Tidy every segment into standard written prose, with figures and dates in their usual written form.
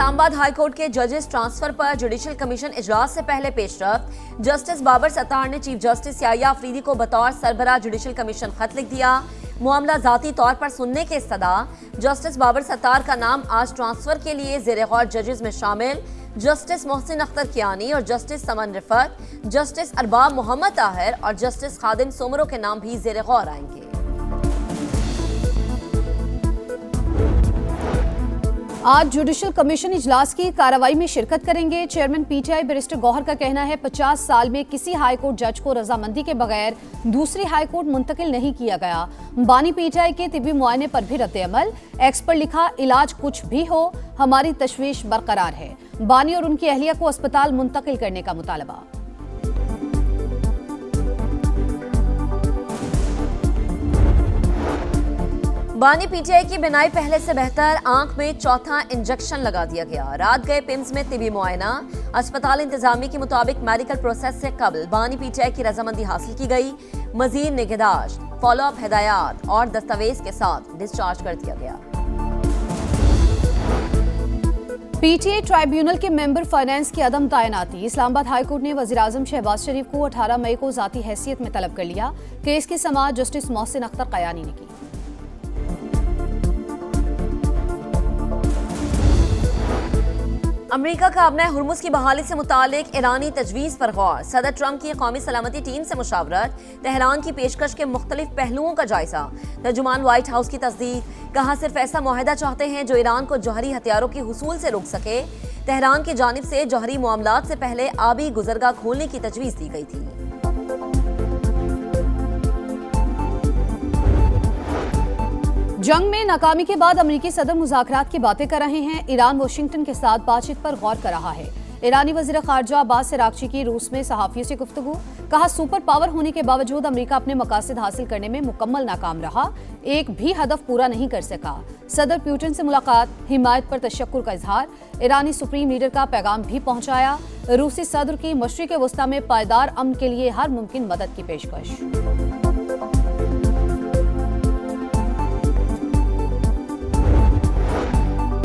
Islamabad high court के जजेस transfer पर जुडिशल कमीशन इजलास से पहले पेशरफ्त। जस्टिस बाबर सत्तार ने चीफ जस्टिस याहिया अफरीदी को बतौर सरबराह जुडिशल कमीशन खत लिख दिया। मामला जाती तौर पर सुनने के इस्तदा जस्टिस बाबर सत्तार का नाम आज ट्रांसफर के लिए ज़ेरे गौर जजेस में शामिल जस्टिस मोहसिन अख्तर कियानी और जस्टिस समन रिफत, जस्टिस अरबाब मोहम्मद ताहिर और जस्टिस खादिम सोमरो के नाम भी ज़ेरे गौर आएंगे। आज जुडिशल कमीशन इजलास की कार्रवाई में शिरकत करेंगे। चेयरमैन पीटीआई बैरिस्टर गौहर का कहना है 50 साल में किसी हाई कोर्ट जज को रजामंदी के बगैर दूसरी हाई कोर्ट मुंतकिल नहीं किया गया। बानी पीटीआई के तिब्बी मुआयने पर भी रद्द-ए-अमल। एक्स पर लिखा, इलाज कुछ भी हो हमारी तशवीश बरकरार है। बानी और उनकी अहलिया को अस्पताल मुंतकिल करने का मुतालबा। बानी पीटीआई की बिनाई पहले से बेहतर, आंख में चौथा इंजेक्शन लगा दिया गया। रात गए पिम्स में तिबी मुआयना। अस्पताल इंतजामी के मुताबिक मेडिकल प्रोसेस से कबल बानी पीटीआई की रजामंदी हासिल की गई। मजीद निगहदाश्त, फॉलोअप हिदायत और दस्तावेज के साथ डिस्चार्ज कर दिया गया। पीटीआई ट्राइब्यूनल के मेंबर फाइनेंस की अदम तैनाती। इस्लामाबाद हाई कोर्ट ने वजीर आजम शहबाज शरीफ को 18 मई को जाती हैसियत में तलब कर लिया। केस की समाअत जस्टिस मोहसिन अख्तर कयानी ने की। अमरीका का अपना हुर्मुज की बहाली से मुतालिक ईरानी तजवीज़ पर गौर। सदर ट्रंप की कौमी सलामती टीम से मुशावरत। तेहरान की पेशकश के मुख्तलिफ पहलुओं का जायजा। तर्जुमान व्हाइट हाउस की तस्दीक। कहा, सिर्फ ऐसा मुआहदा चाहते हैं जो ईरान को जौहरी हथियारों के हुसूल से रोक सके। तेहरान की जानिब से जौहरी मामलात से पहले आबी गुजरगाह खोलने की तजवीज़ दी गई थी। जंग में नाकामी के बाद अमरीकी सदर मुज़ाकरात की बातें कर रहे हैं। ईरान वाशिंगटन के साथ बातचीत पर गौर कर रहा है। ईरानी वज़ीर ख़ारजा अब्बास अराग़ची की रूस में सहाफ़ियों से गुफ्तगू। कहा, सुपर पावर होने के बावजूद अमरीका अपने मकासद हासिल करने में मुकम्मल नाकाम रहा, एक भी हदफ पूरा नहीं कर सका। सदर पुतिन से मुलाकात, हिमायत पर तशक्कुर का इजहार। ईरानी सुप्रीम लीडर का पैगाम भी पहुंचाया। रूसी सदर की मशरिक़ वस्ता में पायदार अमन के लिए हर मुमकिन मदद की पेशकश।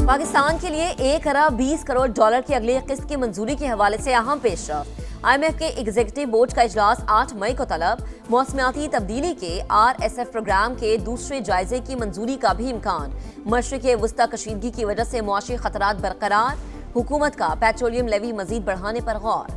पाकिस्तान के लिए 1 अरब 20 करोड़ डॉलर की अगली किस्त की मंजूरी के हवाले से अहम पेशरफ्त। IMF के एग्जीक्यूटिव बोर्ड का इजलास 8 मई को तलब। मौसमियाती तब्दीली के RSF प्रोग्राम के दूसरे जायजे की मंजूरी का भी इम्कान। मशरिक़ वस्ता कशीदगी की वजह से मुआशी खतरात बरकरार। हुकूमत का पेट्रोलियम लेवी मजीद बढ़ाने पर गौर।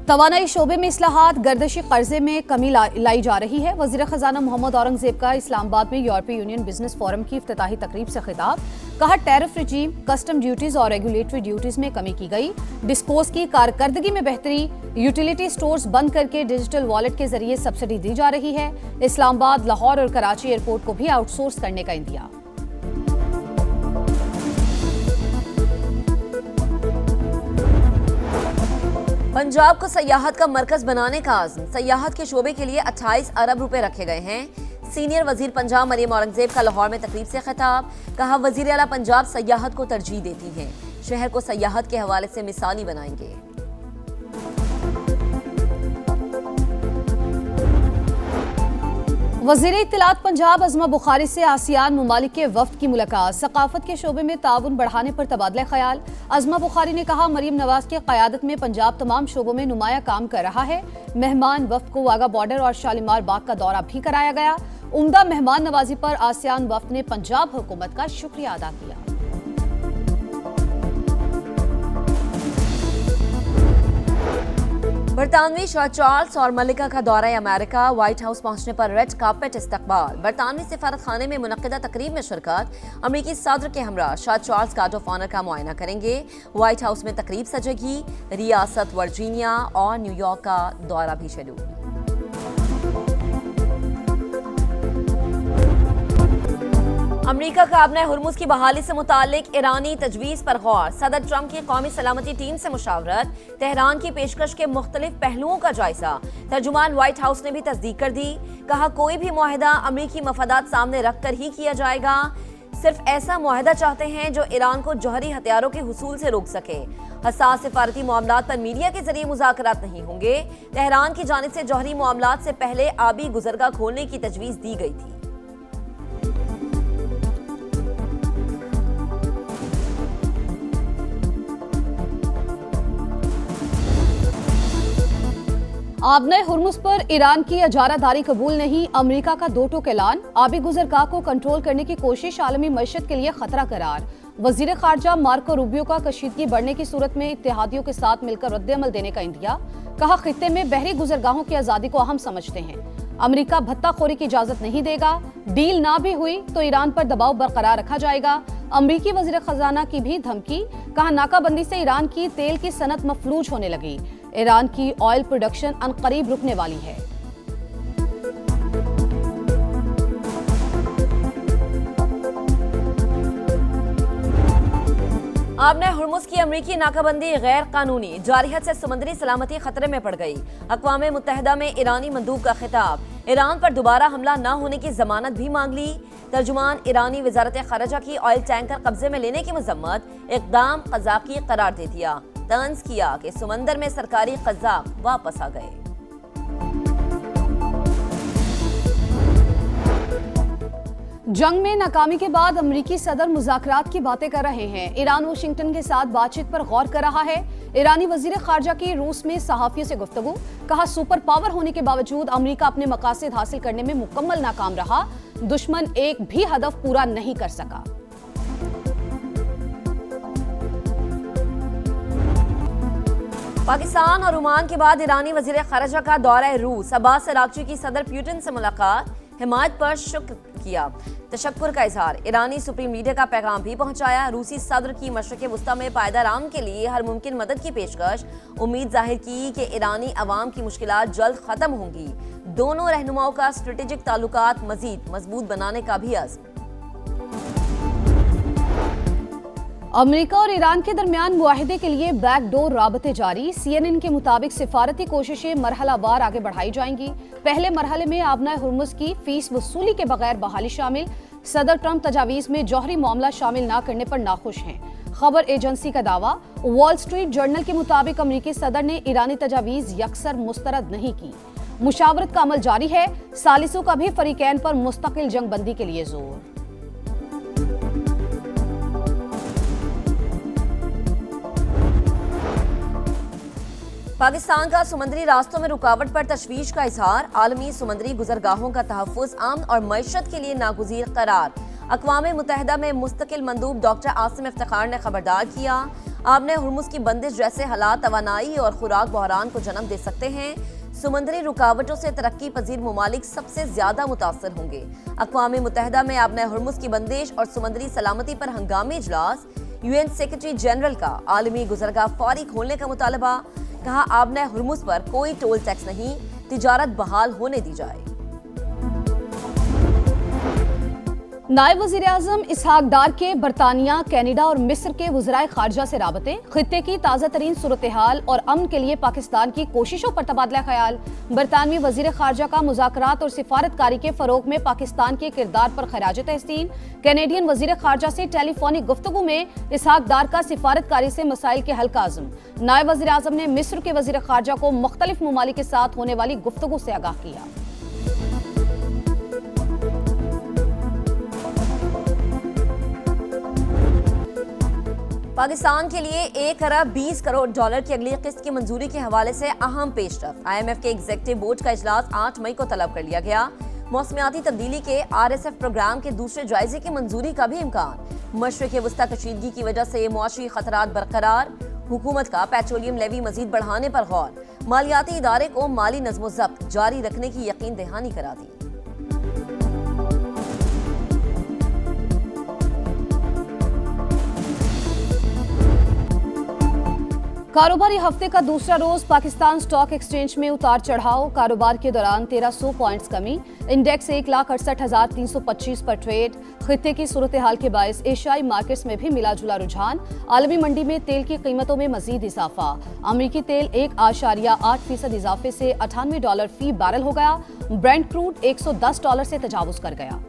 तवानाई शोबे में इस्लाहात, गर्दिशी कर्जे में कमी लाई जा रही है। वज़ीर ख़जाना मोहम्मद औरंगज़ेब का इस्लामाबाद में यूरोपीय यूनियन बिजनेस फोरम की इफ्तिताही तकरीब से खिताब। कहा, टैरिफ रिजीम, कस्टम ड्यूटीज और रेगुलेटरी ड्यूटीज में कमी की गई। डिस्कोस की कारकर्दगी में बेहतरी। यूटिलिटी स्टोर्स बंद करके डिजिटल वॉलेट के जरिए सब्सिडी दी जा रही है। इस्लामाबाद, लाहौर और कराची एयरपोर्ट को भी आउटसोर्स करने का इंदिया। पंजाब को सयाहत का मरकज बनाने का आज़म। सयाहत के शोबे के लिए 28 अरब रुपए रखे गए हैं। सीनियर वजीर पंजाब मरियम औरंगजेब का लाहौर में तकरीब से खिताब। कहा, वजीर आला पंजाब सयाहत को तरजीह देती हैं, शहर को सयाहत के हवाले से मिसाली बनाएंगे। वज़ीर इत्तलात पंजाब अज़मा बुखारी से आसियान ममालिक के वफ्द की मुलाकात। सकाफत के शोबे में ताउन बढ़ाने पर तबादला ख्याल। अज़मा बुखारी ने कहा, मरीम नवाज की क़यादत में पंजाब तमाम शोबों में नुमाया काम कर रहा है। मेहमान वफ्द को वाघा बॉर्डर और शालीमार बाग का दौरा भी कराया गया। उम्दा मेहमान नवाजी पर आसियान वफ्द ने पंजाब हुकूमत का शुक्रिया अदा किया। बरतानवी शाह चार्ल्स और मलिका का दौरा अमेरिका। व्हाइट हाउस पहुंचने पर रेड कार्पेट इस्तकबाल। बरतानवी सिफारत खाने में मुनक्किदा तकरीब में शिरकत। अमरीकी सदर के हमरा शाह चार्ल्स गार्ड ऑफ ऑनर का मुआयना करेंगे। व्हाइट हाउस में तकरीब सजेगी। रियासत वर्जीनिया और न्यूयॉर्क का दौरा भी शेड्यूल। अमरीका का अपना हुर्मुज की बहाली से मुतालिक ईरानी तजवीज़ पर गौर। सदर ट्रंप की कौमी सलामती टीम से मुशावरत। तेहरान की पेशकश के मुख्तलिफ पहलुओं का जायजा। तर्जुमान व्हाइट हाउस ने भी तस्दीक कर दी। कहा, कोई भी मुआहदा अमरीकी मफादात सामने रख कर ही किया जाएगा। सिर्फ ऐसा मुआहदा चाहते हैं जो ईरान को जौहरी हथियारों के हुसूल से रोक सके। हसास सिफारती मामलात पर मीडिया के जरिए मुज़ाकरात नहीं होंगे। तेहरान की जानिब से जौहरी मामलात से पहले आबी गुजरगाह खोलने की तजवीज़ दी गई थी। आबने हुर्मुज पर ईरान की इजारादारी कबूल नहीं, अमेरिका का दो टूक ऐलान। आबी गुजरगाह को कंट्रोल करने की कोशिश आलमी मईशत के लिए खतरा करार। वजीर खारजा मार्को रूबियो का कशीदगी बढ़ने की सूरत में इत्तेहादियों के साथ मिलकर रद्द-ए-अमल देने का इंडिया। कहा, खित्ते में बहरी गुजरगाहों की आजादी को अहम समझते हैं। अमेरिका भत्ताखोरी की इजाजत नहीं देगा। डील ना भी हुई तो ईरान पर दबाव बरकरार रखा जाएगा। अमरीकी वजीर खजाना की भी धमकी। कहा, नाकाबंदी से ईरान की तेल की सनत मफलूज होने लगी। ईरान की ऑयल प्रोडक्शन अनकरीब रुकने वाली है। आबने हुर्मुज की अमरीकी नाकाबंदी गैर कानूनी, जारियत से समुद्री सलामती खतरे में पड़ गई। अक़वाम मुत्तहिदा में ईरानी मंदूब का खिताब। ईरान पर दोबारा हमला न होने की जमानत भी मांग ली। तर्जुमान ईरानी वजारत खारजा की ऑयल टैंकर कब्जे में लेने की मजम्मत, इक़दाम क़ज़ाक़ी करार दे दिया। तंज किया कि समंदर में सरकारी क़ज़ाक़ वापस आ गए। जंग में नाकामी के बाद अमेरिकी सदर मुज़ाकरात की बातें कर रहे हैं। ईरान वाशिंगटन के साथ बातचीत पर गौर कर रहा है। ईरानी वजीर खारजा की रूस में सहाफियों से गुफ्तगू। कहा, सुपर पावर होने के बावजूद अमेरिका अपने मकासद हासिल करने में मुकम्मल नाकाम रहा। दुश्मन एक भी हदफ पूरा नहीं कर सका। पाकिस्तान और ओमान के बाद ईरानी वजीर खारजा का दौरा रूस। अब्बास अरागची की सदर पुतिन से मुलाकात, हिमायत पर शुक्र किया, तशक्कुर का इजहार। ईरानी सुप्रीम लीडर का पैगाम भी पहुंचाया। रूसी सदर की मशरिक़ वस्ता में पायदार अमन के लिए हर मुमकिन मदद की पेशकश। उम्मीद जाहिर की कि ईरानी अवाम की मुश्किलात जल्द खत्म होंगी। दोनों रहनुमाओं का स्ट्रेटेजिक ताल्लुकात मजीद मजबूत बनाने का भी अज़्म। अमेरिका और ईरान के दरमियान मुआहिदे के लिए बैकडोर राबते जारी। CNN के मुताबिक सिफारती कोशिशें मरहलावार आगे बढ़ाई जाएंगी। पहले मरहले में आबना हुर्मुज की फीस वसूली के बगैर बहाली शामिल। सदर ट्रंप तजावीज़ में जौहरी मामला शामिल न करने पर नाखुश हैं। खबर एजेंसी का दावा। वॉल स्ट्रीट जर्नल के मुताबिक अमेरिकी सदर ने ईरानी तजावीज़ यकसर मुस्तरद नहीं की। मुशावरत का अमल जारी है। सालिसों का भी फरीकैन पर मुस्तकिल जंगबंदी के लिए जोर। पाकिस्तान का समुद्री रास्तों में रुकावट पर तशवीश का इजहार। आलमी समुद्री गुजरगाहों का तहफ़्फ़ुज़ अमन और मईशत के लिए नागुज़ीर करार। अक़वाम मुत्तहिदा में मुस्तकिल मंदूब डॉक्टर आसिम इफ्तिखार ने खबरदार किया। आबने हुर्मुज की बंदिश जैसे हालात तवानाई और खुराक बहरान को जन्म दे सकते हैं। समुद्री रुकावटों से तरक्की पजीर ममालिक सबसे ज्यादा मुतासर होंगे। अक़वाम मुत्तहिदा में आबने हुर्मुज की बंदिश और समुद्री सलामती पर हंगामी इजलास। UN सेक्रेटरी जनरल का आलमी गुजरगाह फौरी खोलने का मुतालबा। कहा, आबने हुर्मुज पर कोई टोल टैक्स नहीं, तिजारत बहाल होने दी जाए। नायब वज़ीर आज़म इसहाक डार के बरतानिया, कनाडा और मिस्र के वज़राए खारजा से राबते। खित्ते की ताज़ा तरीन सूरत हाल और अमन के लिए पाकिस्तान की कोशिशों पर तबादला ख्याल। बरतानवी वज़ीर खारजा का मुज़ाकरात और सिफारतकारी के फ़रोग में पाकिस्तान के किरदार पर खराज तहसीन। कैनेडियन वज़ीर खारजा से टेलीफोनिक गुफ्तगू में इसहाक डार का सिफारतकारी से मसाइल के हल का आज़म। नायब वज़ीर आज़म ने मिस्र के वज़ीर खारजा को मुख्तलिफ ममालिक के साथ होने वाली गुफ्तगू से आगाह किया। पाकिस्तान के लिए 1 अरब 20 करोड़ डॉलर की अगली किस्त की मंजूरी के हवाले से अहम पेशरफ्त। IMF के एग्जीक्यूटिव बोर्ड का इजलास 8 मई को तलब कर लिया गया। मौसमियाती तब्दीली के RSF प्रोग्राम के दूसरे जायजे की मंजूरी का भी इम्कान। मशरिक़ वस्ता कशीदगी की वजह से मुआशी खतरात बरकरार। हुकूमत का पेट्रोलियम लेवी मजीद बढ़ाने पर गौर। मालियाती इदारे को माली नज़्म ज़ब्त जारी रखने की यकीन दहानी करा दी। कारोबारी हफ्ते का दूसरा रोज पाकिस्तान स्टॉक एक्सचेंज में उतार चढ़ाव। कारोबार के दौरान 1300 पॉइंट्स कमी। इंडेक्स 1,68,325 पर ट्रेड। खित्ते की सूरत हाल के बायस एशियाई मार्केट्स में भी मिला जुला रुझान। आलमी मंडी में तेल की कीमतों में मजीद इजाफा। अमरीकी तेल 1.8% इजाफे से $98 फी बैरल हो गया। ब्रेंट क्रूड $110 से तजावुज कर गया।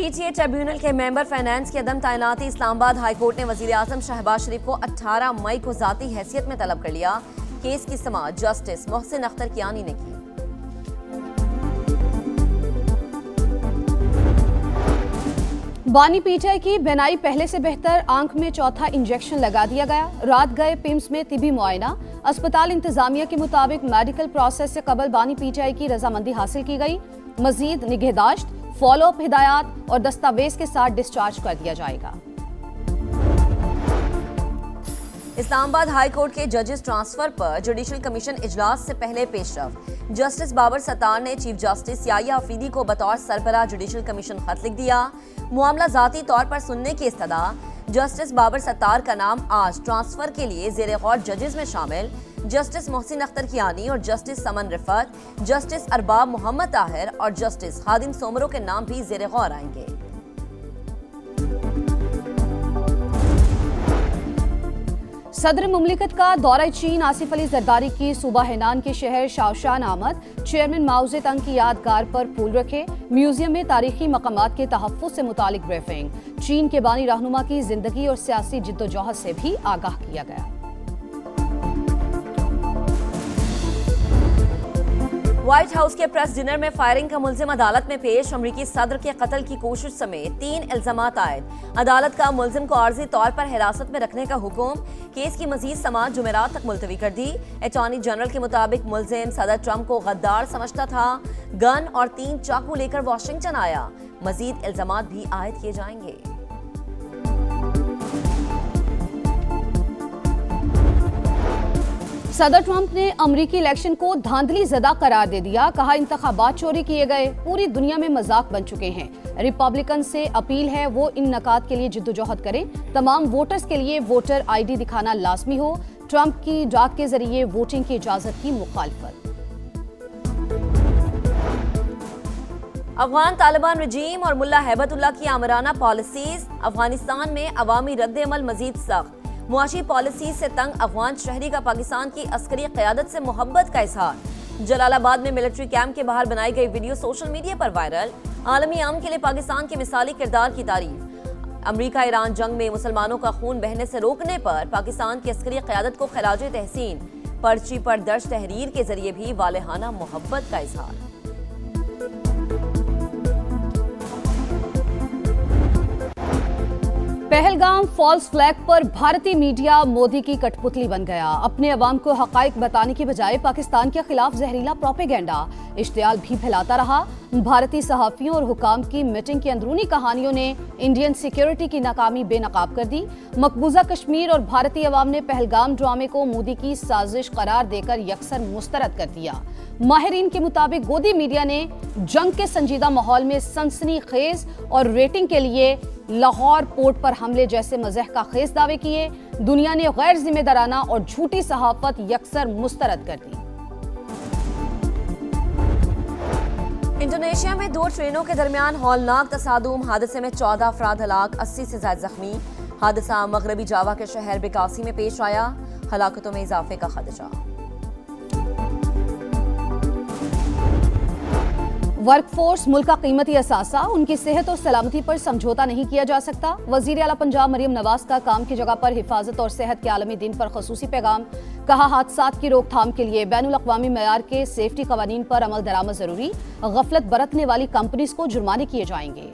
पीटीए ट्रिब्यूनल के मेंबर फाइनेंस की अदम तैनाती। इस्लामाबाद हाई कोर्ट ने वजीर आजम शहबाज शरीफ को 18 मई को जाती हैसियत में तलब कर लिया। केस की समाअत जस्टिस मोहसिन अख्तर कियानी ने की। बानी पीटीआई की बेनाई पहले से बेहतर, आंख में चौथा इंजेक्शन लगा दिया गया। रात गए पिम्स में तिबी मुआयना। अस्पताल इंतजामिया के मुताबिक मेडिकल प्रोसेस से कबल बानी पीटीआई की रजामंदी हासिल की गई। मजीद निगहदाश्त, फॉलोअप हिदायत और दस्तावेज के साथ डिस्चार्ज कर दिया जाएगा। इस्लामाबाद हाई कोर्ट के जजेस ट्रांसफर पर जुडिशल कमीशन इजलास से पहले पेशरफ। जस्टिस बाबर सत्तार ने चीफ जस्टिस याहिया अफरीदी को बतौर सरबराह जुडिशल कमीशन खत लिख दिया। मामला जाती तौर पर सुनने की इस्तदा। जस्टिस बाबर सत्तार का नाम आज ट्रांसफर के लिए ज़ेरे गौर जजेस में शामिल जस्टिस मोहसिन अख्तर कियानी और जस्टिस समन रिफत, जस्टिस अरबाब मोहम्मद ताहिर और जस्टिस खादिम सोमरो के नाम भी ज़ेरे गौर आएंगे। सदर मुमलिकत का दौरा चीन आसिफ अली जरदारी की सूबा हेनान के शहर शाओशान आमद। चेयरमैन माओ जे तंग की यादगार पर फूल रखे। म्यूजियम में तारीखी मकामात के तहफ़्फ़ुज़ से मुतालिक ब्रीफिंग। चीन के बानी रहनुमा की जिंदगी और सियासी जिद्दोजहद से भी आगाह किया गया। व्हाइट हाउस के प्रेस डिनर में फायरिंग का मुल्जिम अदालत में पेश। अमरीकी सदर के कत्ल की कोशिश समेत 3 इल्जामात आयद। अदालत का मुल्जिम को आर्जी तौर पर हिरासत में रखने का हुक्म। केस की मजीद समाअत जुमेरात तक मुलतवी कर दी। अटॉर्नी जनरल के मुताबिक मुल्जिम सदर ट्रंप को गद्दार समझता था। गन और 3 चाकू लेकर वाशिंगटन आया। मजीद इल्जामात भी आयद किए जाएंगे। सदर ट्रंप ने अमरीकी इलेक्शन को धांधली ज़दा करार दे दिया। कहा इंतखाबात चोरी किए गए, पूरी दुनिया में मजाक बन चुके हैं। रिपब्लिकन से अपील है वो इन नकात के लिए जिद्दोजहद करें। तमाम वोटर्स के लिए वोटर आईडी दिखाना लाजमी हो। ट्रंप की डाक के जरिए वोटिंग की इजाजत की मुखालफत। अफगान तालिबान रजीम और मुल्ला हैबतुल्लाह की आमराना पॉलिसीज। अफगानिस्तान में अवामी रद्द-ए-अमल मजीद सख्त। मुआशी पॉलिसी से तंग अफगान शहरी का पाकिस्तान की अस्करी क़यादत से मोहब्बत का इजहार। जलालाबाद में मिलिट्री कैंप के बाहर बनाई गई वीडियो सोशल मीडिया पर वायरल। आलमी अमन के लिए पाकिस्तान के मिसाली किरदार की तारीफ। अमरीका ईरान जंग में मुसलमानों का खून बहने से रोकने पर पाकिस्तान की अस्करी क़यादत को खिराज तहसीन। पर्ची पर दर्ज तहरीर के जरिए भी वालेहाना मोहब्बत का इजहार। पहलगाम फॉल्स फ्लैग पर भारतीय मीडिया मोदी की कठपुतली बन गया। अपने अवाम को हकाइक बताने की बजाय पाकिस्तान के खिलाफ जहरीला प्रोपेगेंडा, इश्तियाल भी फैलाता रहा। भारतीय सहाफियों और हुकाम की मीटिंग की अंदरूनी कहानियों ने इंडियन सिक्योरिटी की नाकामी बेनकाब कर दी। मकबूजा कश्मीर और भारतीय अवाम ने पहलगाम ड्रामे को मोदी की साजिश करार देकर यकसर मुस्तरद कर दिया। माहिरीन के मुताबिक गोदी मीडिया ने जंग के संजीदा माहौल में सनसनीखेज और रेटिंग के लिए लाहौर पोर्ट पर हमले जैसे मज़ह का खेज दावे किए। दुनिया ने गैर जिम्मेदाराना और झूठी सहाफत यकसर मुस्तरद कर दी। इंडोनेशिया में 2 ट्रेनों के दरमियान हौलनाक तसादुम। हादसे में 14 अफराद हलाक, 80 से ज्यादा जख्मी। हादसा मगरबी जावा के शहर बिकासी में पेश आया। हलाकतों में इजाफे का खदशा। वर्कफोर्स मुल्क का कीमती असासा, उनकी सेहत और सलामती पर समझौता नहीं किया जा सकता। वजीर आला पंजाब मरियम नवाज का काम की जगह पर हिफाजत और सेहत के आलमी दिन पर खसूसी पैगाम। कहा हादसात की रोकथाम के लिए बैनुल अक़वामी मयार के सेफ्टी कवानीन पर अमल दरामद जरूरी। गफलत बरतने वाली कंपनीज को जुर्माने किए जाएंगे।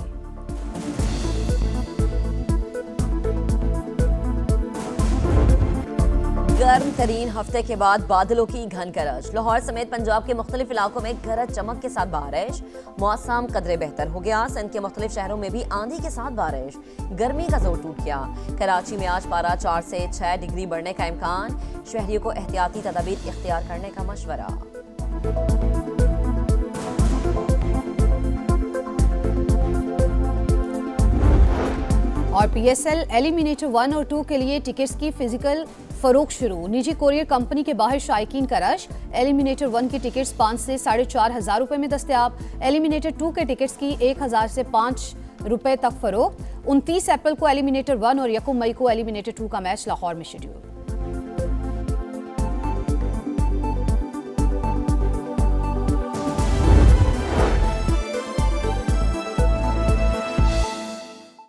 गर्म तरीन हफ्ते के बाद बादलों की घन गरज। लाहौर समेत पंजाब के मुख्तलिफ इलाकों में गरज चमक के साथ बारिश। मौसम कदरे बेहतर हो गया। सिंध के मुख्तलिफ शहरों में भी आंधी के साथ बारिश। गर्मी का जोर टूट गया। कराची में आज पारा 4 से 6 डिग्री बढ़ने का इम्कान। शहरियों को एहतियाती तदाबीर इख्तियार करने का मशवरा। और PSL एलिमिनेटर 1 और 2 के लिए टिकट्स की फिजिकल फरोख्त शुरू। निजी कोरियर कंपनी के बाहर शायकीन का रश। एलिमिनेटर 1 की टिकट्स 5 से 4,500 रुपए में दस्तयाब। एलिमिनेटर 2 के टिकट्स की 1,000 से 5 रुपए तक फरोख्त। 29 अप्रैल को एलिमिनेटर 1 और 1 मई को एलिमिनेटर 2 का मैच लाहौर में शेड्यूल।